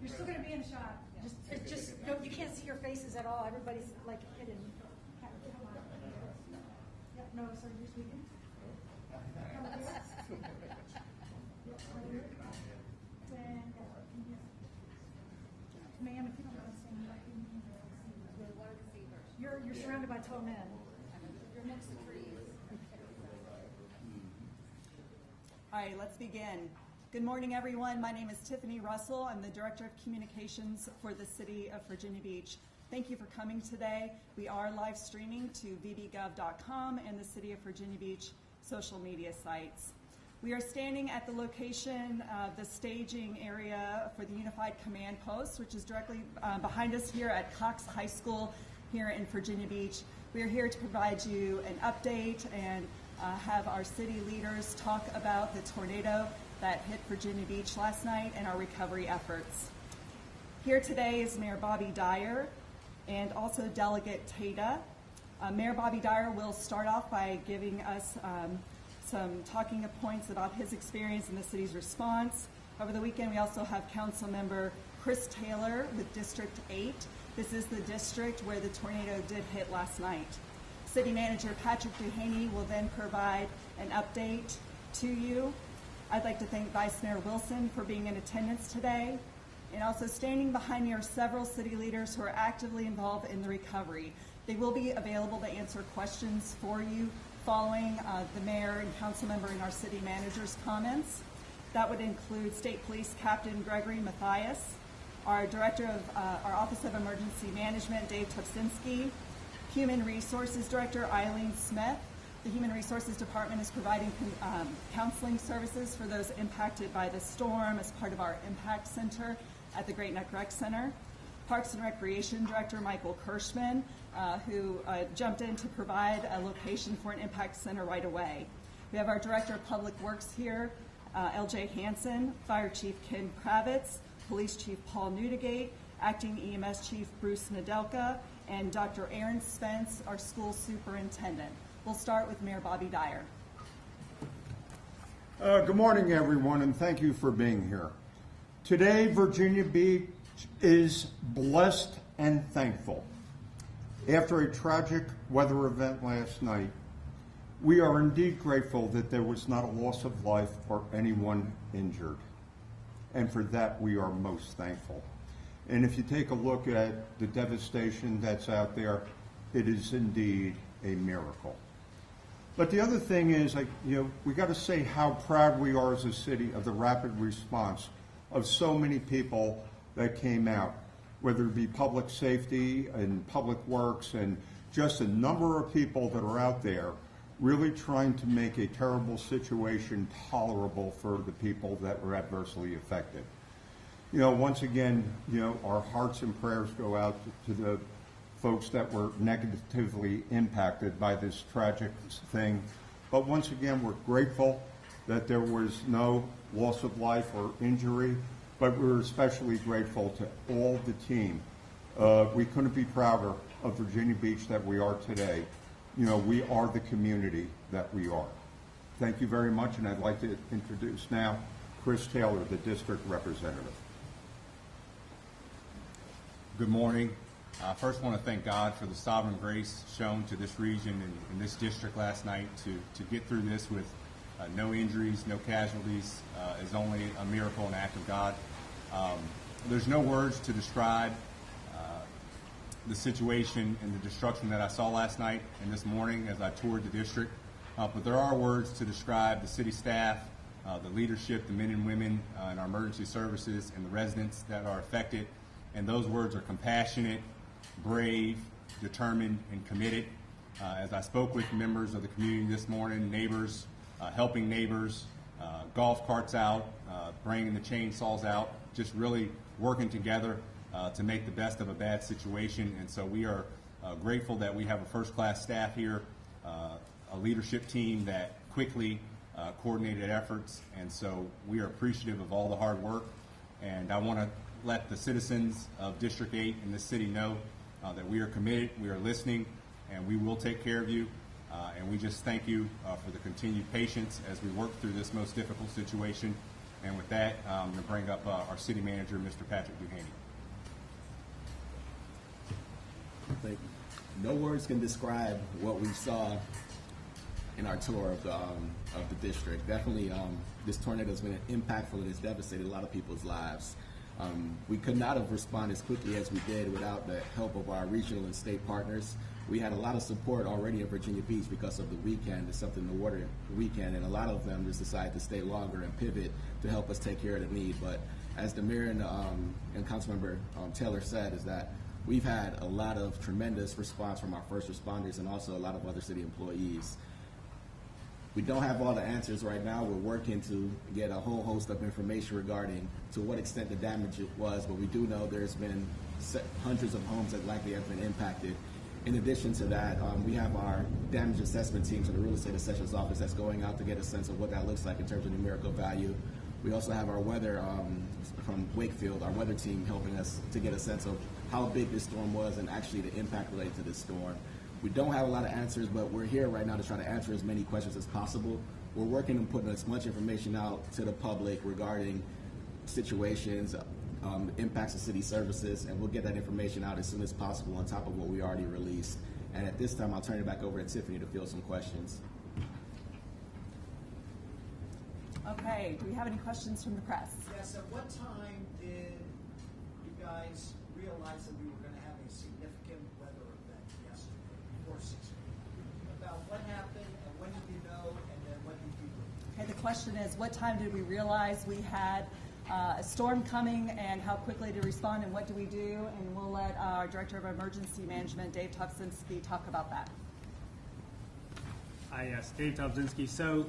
You're still going to be in the shot. Just no, you can't see your faces at all. Everybody's like hidden. Come on. Yep, no, so you're speaking. Ma'am, if you don't mind saying that, you're surrounded by tall men. You're next to trees. All right, let's begin. Good morning, everyone. My name is Tiffany Russell. I'm the Director of Communications for the City of Virginia Beach. Thank you for coming today. We are live streaming to vbgov.com and the City of Virginia Beach social media sites. We are standing at the location of the staging area for the Unified Command Post, which is directly behind us here at Cox High School here in Virginia Beach. We are here to provide you an update and have our city leaders talk about the tornado that hit Virginia Beach last night and our recovery efforts. Here today is Mayor Bobby Dyer and also Delegate Tata. Mayor Bobby Dyer will start off by giving us some talking points about his experience in the city's response. Over the weekend, we also have Council Member Chris Taylor with District 8. This is the district where the tornado did hit last night. City Manager Patrick Duhaney will then provide an update to you. I'd like to thank Vice Mayor Wilson for being in attendance today. And also standing behind me are several city leaders who are actively involved in the recovery. They will be available to answer questions for you following the mayor and council member and our city manager's comments. That would include State Police Captain Gregory Mathias, our Director of our Office of Emergency Management, Dave Topsinski, Human Resources Director Eileen Smith. The Human Resources Department is providing counseling services for those impacted by the storm as part of our Impact Center at the Great Neck Rec Center. Parks and Recreation Director Michael Kirschman, who jumped in to provide a location for an Impact Center right away. We have our Director of Public Works here, LJ Hansen, Fire Chief Ken Kravitz, Police Chief Paul Newdigate, Acting EMS Chief Bruce Nadelka, and Dr. Aaron Spence, our school superintendent. We'll start with Mayor Bobby Dyer. Good morning, everyone, and thank you for being here. Today, Virginia Beach is blessed and thankful. After a tragic weather event last night, we are indeed grateful that there was not a loss of life or anyone injured. And for that, we are most thankful. And if you take a look at the devastation that's out there, it is indeed a miracle. But the other thing is, we got to say how proud we are as a city of the rapid response of so many people that came out, whether it be public safety and public works and just a number of people that are out there really trying to make a terrible situation tolerable for the people that were adversely affected. Once again, our hearts and prayers go out to the folks that were negatively impacted by this tragic thing. But once again, we're grateful that there was no loss of life or injury, but we're especially grateful to all the team. We couldn't be prouder of Virginia Beach that we are today. We are the community that we are. Thank you very much, and I'd like to introduce now Chris Taylor, the district representative. Good morning. First, I want to thank God for the sovereign grace shown to this region and this district last night to get through this with no injuries, no casualties is only a miracle and act of God. There's no words to describe the situation and the destruction that I saw last night and this morning as I toured the district. But there are words to describe the city staff, the leadership, the men and women in our emergency services, and the residents that are affected. And those words are compassionate, brave, determined, and committed. As I spoke with members of the community this morning, neighbors, helping neighbors, golf carts out, bringing the chainsaws out, just really working together to make the best of a bad situation. And so we are grateful that we have a first-class staff here, a leadership team that quickly coordinated efforts. And so we are appreciative of all the hard work. And I want to let the citizens of District 8 in this city know that we are committed, we are listening, and we will take care of you. And we just thank you for the continued patience as we work through this most difficult situation. And with that, I'm going to bring up our city manager, Mr. Patrick Duhaney. Thank you. No words can describe what we saw in our tour of the district. Definitely, this tornado has been impactful and has devastated a lot of people's lives. We could not have responded as quickly as we did without the help of our regional and state partners. We had a lot of support already in Virginia Beach because of the weekend, the Something in the Water weekend, and a lot of them just decided to stay longer and pivot to help us take care of the need. But as the mayor and Councilmember Taylor said, is that we've had a lot of tremendous response from our first responders and also a lot of other city employees. We don't have all the answers right now. We're working to get a whole host of information regarding to what extent the damage it was, but we do know there's been hundreds of homes that likely have been impacted. In addition to that, we have our damage assessment teams in the Real Estate Assessor's Office that's going out to get a sense of what that looks like in terms of numerical value. We also have our weather from Wakefield, our weather team, helping us to get a sense of how big this storm was and actually the impact related to this storm. We don't have a lot of answers, but we're here right now to try to answer as many questions as possible. We're working on putting as much information out to the public regarding situations, impacts of city services, and we'll get that information out as soon as possible on top of what we already released. And at this time, I'll turn it back over to Tiffany to field some questions. Okay, do we have any questions from the press? Yes, at what time did you guys realize that we were going to have a significant weather event yesterday before 6 p.m.? About what happened and when did you know and then what did you do? Okay, the question is, what time did we realize we had a storm coming and how quickly to respond and what do we do? And we'll let our Director of Emergency Management, Dave Topsinski, talk about that. Yes, Dave Topsinski. So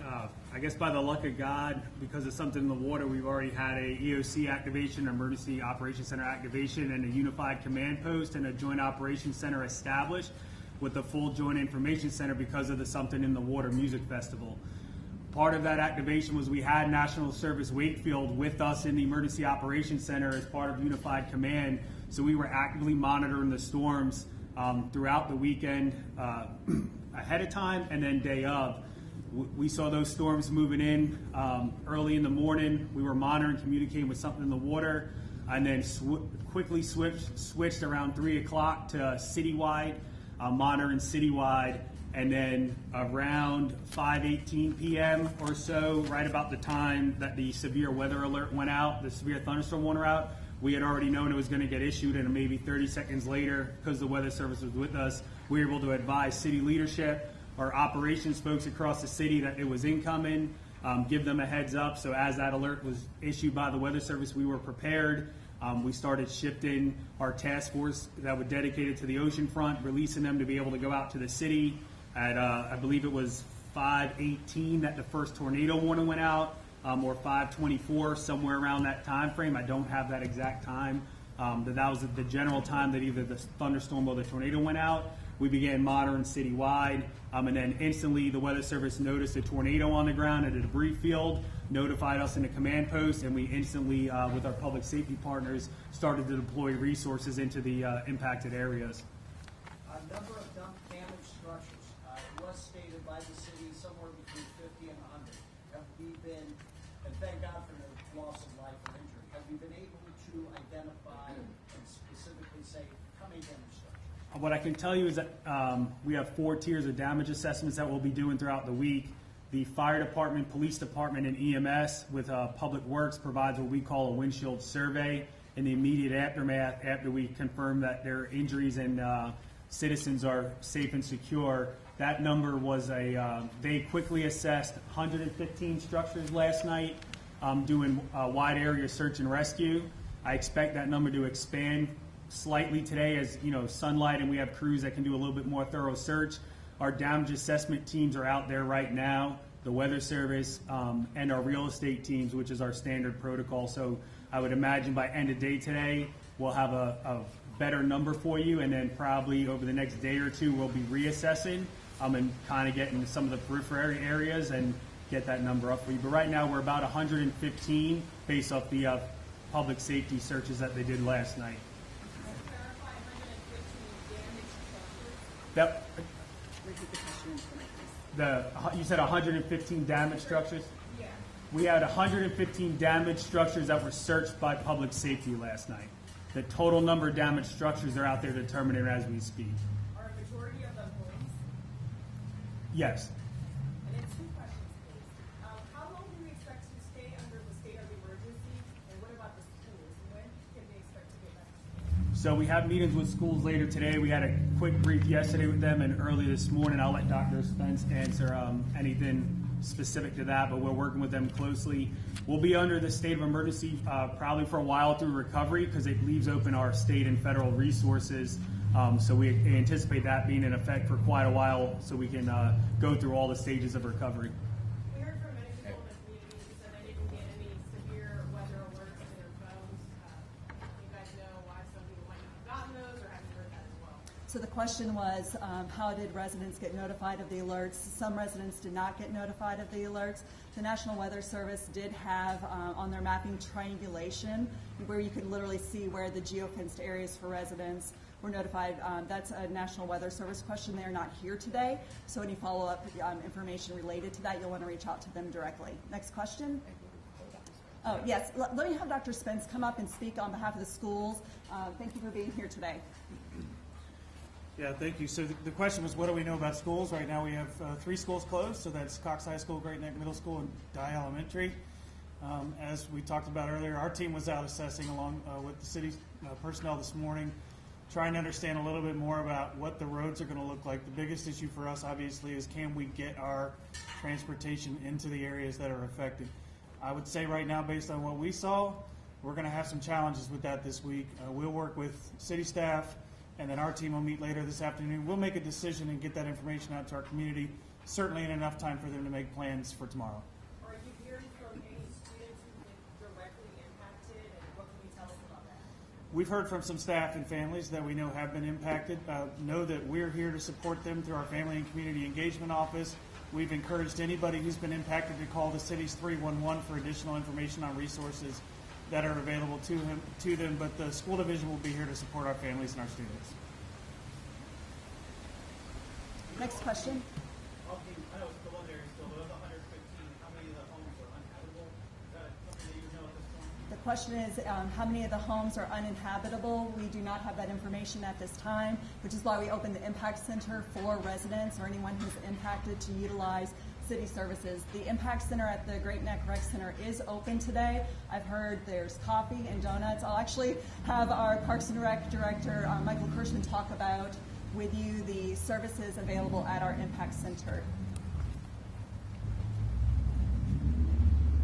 I guess by the luck of God, because of Something in the Water, we've already had a EOC activation, Emergency Operations Center activation, and a unified command post and a joint operations center established with a full joint information center because of the Something in the Water Music Festival. Part of that activation was we had National Service Wakefield with us in the Emergency Operations Center as part of Unified Command, so we were actively monitoring the storms throughout the weekend ahead of time and then day of. We saw those storms moving in early in the morning. We were monitoring, communicating with Something in the Water, and then quickly switched around 3 o'clock to citywide, monitoring citywide. And then around 5:18 p.m. or so, right about the time that the severe weather alert went out, the severe thunderstorm warning out, we had already known it was going to get issued, and maybe 30 seconds later, because the Weather Service was with us, we were able to advise city leadership, our operations folks across the city that it was incoming, give them a heads up. So as that alert was issued by the Weather Service, we were prepared. We started shifting our task force that was dedicated to the ocean front, releasing them to be able to go out to the city. At I believe it was 5:18 that the first tornado warning went out, or 5:24, somewhere around that time frame. I don't have that exact time, but that was the general time that either the thunderstorm or the tornado went out. We began monitoring citywide, and then instantly the Weather Service noticed a tornado on the ground at a debris field, notified us in the command post, and we instantly, with our public safety partners, started to deploy resources into the impacted areas. A number of damaged structures. It was stated by the city somewhere between 50 and 100. Have we been, and thank God for the loss of life or injury, have we been able to identify and specifically say how many damaged structures? What I can tell you is that we have 4 tiers of damage assessments that we'll be doing throughout the week. The fire department, police department, and EMS with Public Works provides what we call a windshield survey in the immediate aftermath after we confirm that their injuries and citizens are safe and secure. That number was they quickly assessed 115 structures last night, doing wide area search and rescue. I expect that number to expand slightly today as sunlight, and we have crews that can do a little bit more thorough search. Our damage assessment teams are out there right now, the Weather Service, and our real estate teams, which is our standard protocol. So I would imagine by end of day today, we'll have a better number for you, and then probably over the next day or two, we'll be reassessing and kind of getting some of the periphery areas and get that number up for you. But right now, we're about 115 based off the public safety searches that they did last night. That, Repeat the question. you said 115 damaged structures? Yeah. We had 115 damaged structures that were searched by public safety last night. The total number of damaged structures are out there determining as we speak. Are a majority of them homes? Yes. And then two questions, please. How long do we expect to stay under the state of emergency? And what about the schools? When can they expect to get back? So we have meetings with schools later today. We had a quick brief yesterday with them and early this morning. I'll let Dr. Spence answer anything specific to that, but we're working with them closely. We'll be under the state of emergency probably for a while through recovery because it leaves open our state and federal resources. So we anticipate that being in effect for quite a while so we can go through all the stages of recovery. We heard from many people in the community who said they didn't get any severe weather alerts to their phones. You guys know why some people might not have gotten those, or have you heard that as well? So the question was, how did residents get notified of the alerts? Some residents did not get notified of the alerts. The National Weather Service did have on their mapping triangulation where you could literally see where the geofenced areas for residents were notified. That's a National Weather Service question. They're not here today, so any follow-up information related to that, you'll want to reach out to them directly. Next question. Oh, yes. Let me have Dr. Spence come up and speak on behalf of the schools. Thank you for being here today. Yeah, thank you. So the question was, what do we know about schools? Right now we have 3 schools closed, so that's Cox High School, Great Neck Middle School, and Dye Elementary. As we talked about earlier, our team was out assessing along with the city personnel this morning, trying to understand a little bit more about what the roads are going to look like. The biggest issue for us, obviously, is can we get our transportation into the areas that are affected? I would say right now, based on what we saw, we're going to have some challenges with that this week. We'll work with city staff, and then our team will meet later this afternoon. We'll make a decision and get that information out to our community, certainly in enough time for them to make plans for tomorrow. Are you hearing from any students who've been directly impacted, and what can you tell us about that? We've heard from some staff and families that we know have been impacted. Know that we're here to support them through our Family and Community Engagement Office. We've encouraged anybody who's been impacted to call the city's 311 for additional information on resources that are available to them, but the school division will be here to support our families and our students. Next question. I know it's preliminary still, but of the 115, how many of the homes are uninhabitable? Is that something that you know at this point? The question is, how many of the homes are uninhabitable? We do not have that information at this time, which is why we opened the Impact Center for residents or anyone who's impacted to utilize city services. The Impact Center at the Great Neck Rec Center is open today. I've heard there's coffee and donuts. I'll actually have our Parks and Rec Director, Michael Kirschman, talk about with you the services available at our Impact Center.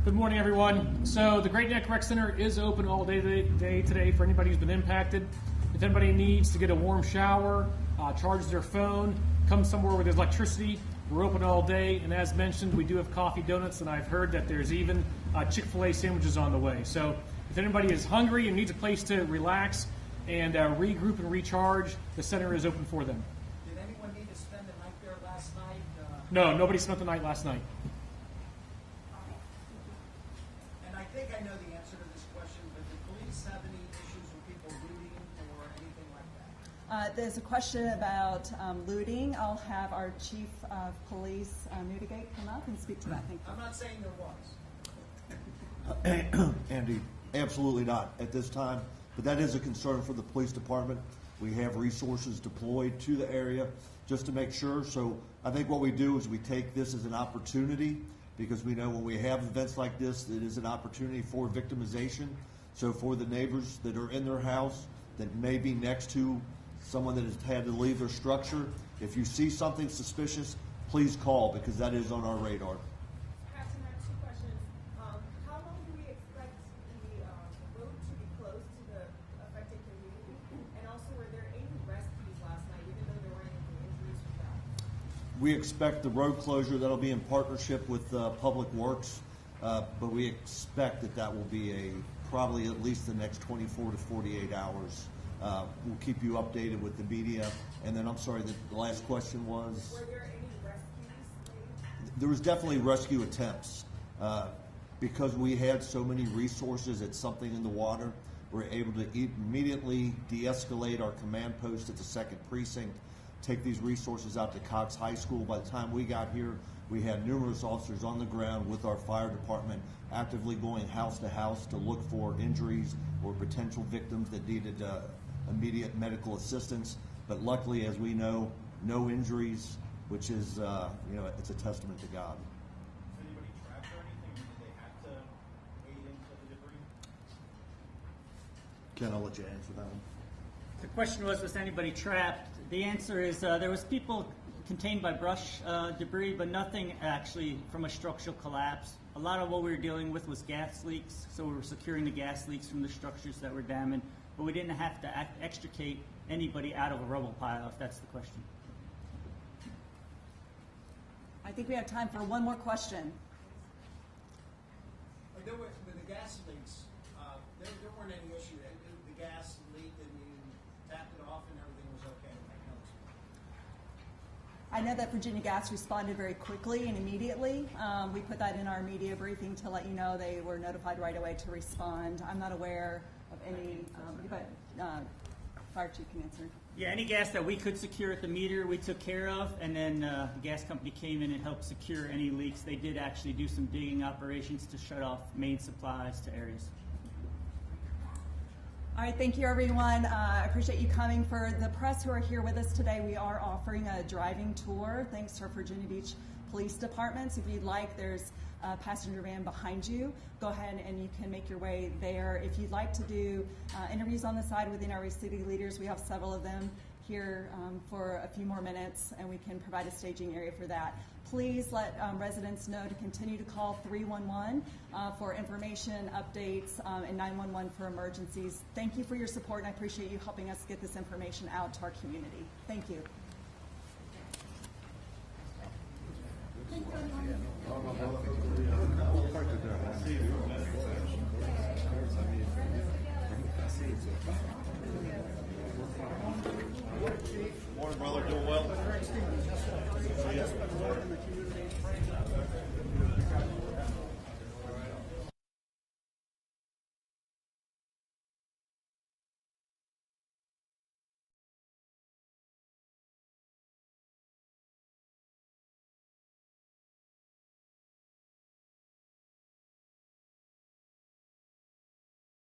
Good morning, everyone. So the Great Neck Rec Center is open all day today for anybody who's been impacted. If anybody needs to get a warm shower, charge their phone, come somewhere where there's electricity, we're open all day. And as mentioned, we do have coffee, donuts, and I've heard that there's even Chick-fil-A sandwiches on the way. So if anybody is hungry and needs a place to relax and regroup and recharge, the center is open for them. Did anyone need to spend the night there last night? No, nobody spent the night last night. And I think I know the answer to this question, but did police have any issues with people looting or anything like that? There's a question about looting. I'll have our Chief of Police, Newdigate, come up and speak to that. Thank you. I'm not saying there was. Andy, absolutely not at this time, but that is a concern for the police department. We have resources deployed to the area just to make sure. So I think what we do is we take this as an opportunity, because we know when we have events like this, it is an opportunity for victimization. So for the neighbors that are in their house that may be next to someone that has had to leave their structure, if you see something suspicious, please call, because that is on our radar. Captain, I have two questions. How long do we expect the road to be closed to the affected community? And also, were there any rescues last night, even though there weren't any injuries with that? We expect the road closure, that'll be in partnership with Public Works, but we expect that will be probably at least the next 24 to 48 hours. We'll keep you updated with the media. And then, I'm sorry, the last question was? Were there any rescues? There was definitely rescue attempts. Because we had so many resources at something in the water, we're able to immediately de-escalate our command post at the 2nd Precinct, take these resources out to Cox High School. By the time we got here, we had numerous officers on the ground with our fire department actively going house to house to look for injuries or potential victims that needed immediate medical assistance. But luckily, as we know, no injuries, which is, it's a testament to God. Was anybody trapped or anything? Did they have to wade into the debris? Ken, I'll let you answer that one. The question was anybody trapped? The answer is there was people contained by brush debris, but nothing actually from a structural collapse. A lot of what we were dealing with was gas leaks, so we were securing the gas leaks from the structures that were damaged, but we didn't have to extricate anybody out of a rubble pile, if that's the question. I think we have time for one more question. With the gas leaks, there weren't any issues. The gas leaked and you tapped it off and everything was okay. I know that Virginia Gas responded very quickly and immediately. We put that in our media briefing to let you know they were notified right away to respond. I'm not aware of any, but Fire Chief can answer. Yeah, any gas that we could secure at the meter, we took care of, and then the gas company came in and helped secure any leaks. They did actually do some digging operations to shut off main supplies to areas. All right, thank you, everyone. I appreciate you coming. For the press who are here with us today, we are offering a driving tour thanks to our Virginia Beach Police Departments. If you'd like, there's a passenger van behind you. Go ahead and you can make your way there. If you'd like to do interviews on the side with NRA city leaders, we have several of them here for a few more minutes, and we can provide a staging area for that. Please let residents know to continue to call 311 for information, updates, and 911 for emergencies. Thank you for your support, and I appreciate you helping us get this information out to our community. Thank you. Thank you, everyone.